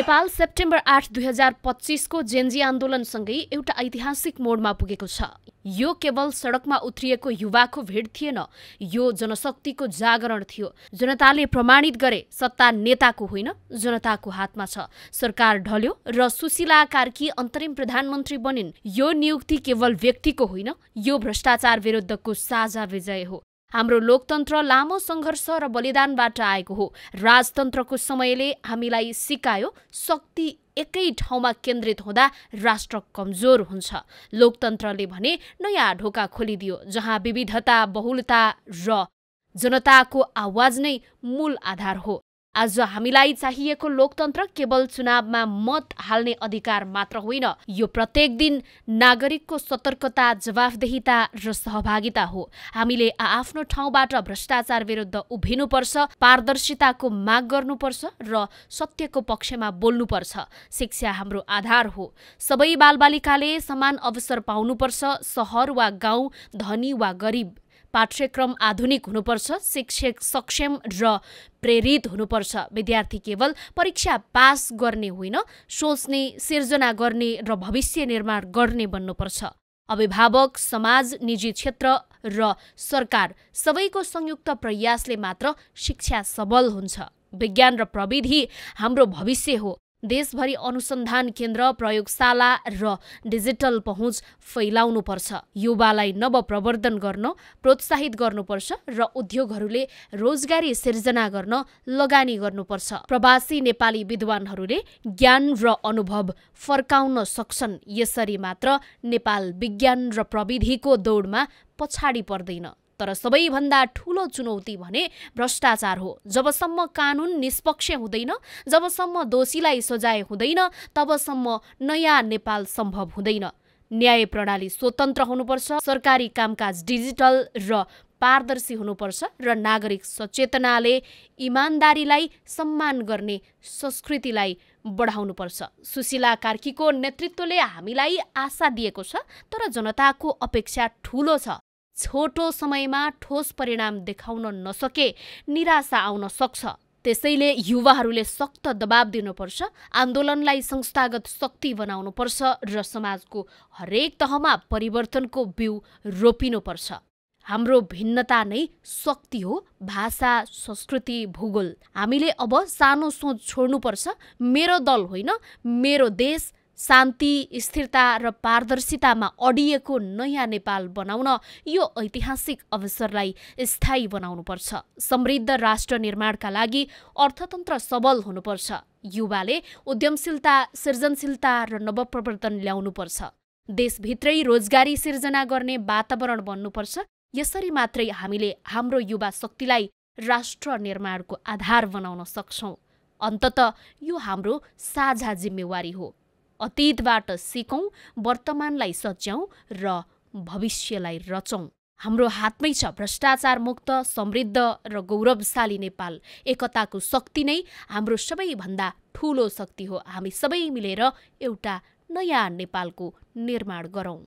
Nepal September 8, 2025 को Gen Z आन्दोलनसँगै एउटा ऐतिहासिक मोडमा पुगेको छ। यो केवल सडकमा उत्रिएको युवाको भिड थिएन, यो जनशक्तिको जागरण थियो। जनताले प्रमाणित गरे सत्ता नेताको होइन, जनताको हातमा छ। सरकार ढल्यो र सुशीला कार्की अन्तरिम प्रधानमन्त्री बनिन्। यो नियुक्ति केवल व्यक्तिको होइन, यो भ्रष्टाचार विरुद्धको साझा विजय हो। हाम्रो लोकतन्त्र लामो सङ्घर्ष र बलिदानबाट आएको हो। राजतन्त्रको समयले हामीलाई सिकायो शक्ति एकै ठाउँमा केन्द्रित हुँदा राष्ट्र कमजोर हुन्छ। लोकतन्त्रले भने नयाँ ढोका खोलिदियो, जहाँ विविधता, बहुलता र जनताको आवाज नै मूल आधार हो। आज हामीलाई चाहिएको लोकतन्त्र केवल चुनावमा मत हाल्ने अधिकार मात्र होइन, यो प्रत्येक दिन नागरिकको सतर्कता, जवाफदेहिता र सहभागिता हो। हामीले आफ्नो ठाउँबाट भ्रष्टाचार विरुद्ध उभिनुपर्छ, पारदर्शिताको माग गर्नुपर्छ र सत्यको पक्षमा बोल्नुपर्छ। शिक्षा हाम्रो आधार हो। सबै बालबालिकाले समान अवसर पाउनुपर्छ। सहर वा गाउँ, धनी वा गरिब, पाठ्यक्रम आधुनिक हुनुपर्छ। शिक्षक सक्षम र प्रेरित हुनुपर्छ। विद्यार्थी केवल परीक्षा पास गर्ने होइन, सोच्ने, सिर्जना गर्ने र भविष्य निर्माण गर्ने बन्नुपर्छ। अभिभावक, समाज, निजी क्षेत्र र सरकार सबैको संयुक्त प्रयासले मात्र शिक्षा सबल हुन्छ। विज्ञान र प्रविधि हाम्रो भविष्य हो। देशभरि अनुसन्धान केन्द्र, प्रयोगशाला र डिजिटल पहुँच फैलाउनुपर्छ। युवालाई नवप्रवर्धन गर्न प्रोत्साहित गर्नुपर्छ र उद्योगहरूले रोजगारी सिर्जना गर्न लगानी गर्नुपर्छ। प्रवासी नेपाली विद्वानहरूले ज्ञान र अनुभव फर्काउन सक्छन्। यसरी मात्र नेपाल विज्ञान र प्रविधिको दौडमा पछाडि पर्दैन। तर सबैभन्दा ठूलो चुनौती भने भ्रष्टाचार हो। जबसम्म कानुन निष्पक्ष हुँदैन, जबसम्म दोषीलाई सजाय हुँदैन, तबसम्म नयाँ नेपाल सम्भव हुँदैन। न्याय प्रणाली स्वतन्त्र हुनुपर्छ, सरकारी कामकाज डिजिटल र पारदर्शी हुनुपर्छ र नागरिक सचेतनाले इमानदारीलाई सम्मान गर्ने संस्कृतिलाई बढाउनुपर्छ। सुशीला कार्कीको नेतृत्वले हामीलाई आशा दिएको छ, तर जनताको अपेक्षा ठूलो छ। छोटो समयमा ठोस परिणाम देखाउन नसके निराशा आउन सक्छ। त्यसैले युवाहरूले सख्त दबाब दिनुपर्छ, आन्दोलनलाई संस्थागत शक्ति बनाउनुपर्छ र समाजको हरेक तहमा परिवर्तनको बिउ रोपिनुपर्छ। हाम्रो भिन्नता नै शक्ति हो। भाषा, संस्कृति, भूगोल। हामीले अब सानो सोच छोड्नुपर्छ। मेरो दल होइन, मेरो देश। शान्ति, स्थिरता र पारदर्शितामा अडिएको नयाँ नेपाल बनाउन यो ऐतिहासिक अवसरलाई स्थायी बनाउनुपर्छ। समृद्ध राष्ट्र निर्माणका लागि अर्थतन्त्र सबल हुनुपर्छ। युवाले उद्यमशीलता, सृजनशीलता र नवप्रवर्तन ल्याउनुपर्छ। देशभित्रै रोजगारी सिर्जना गर्ने वातावरण बन्नुपर्छ। यसरी मात्रै हामीले हाम्रो युवा शक्तिलाई राष्ट्र निर्माणको आधार बनाउन सक्छौँ। अन्ततः यो हाम्रो साझा जिम्मेवारी हो। अतीतबाट सिकौँ, वर्तमानलाई सच्याउँ र भविष्यलाई रचौँ। हाम्रो हातमै छ भ्रष्टाचार मुक्त, समृद्ध र गौरवशाली नेपाल। एकताको शक्ति नै हाम्रो सबैभन्दा ठूलो शक्ति हो। हामी सबै मिलेर एउटा नयाँ नेपालको निर्माण गरौँ।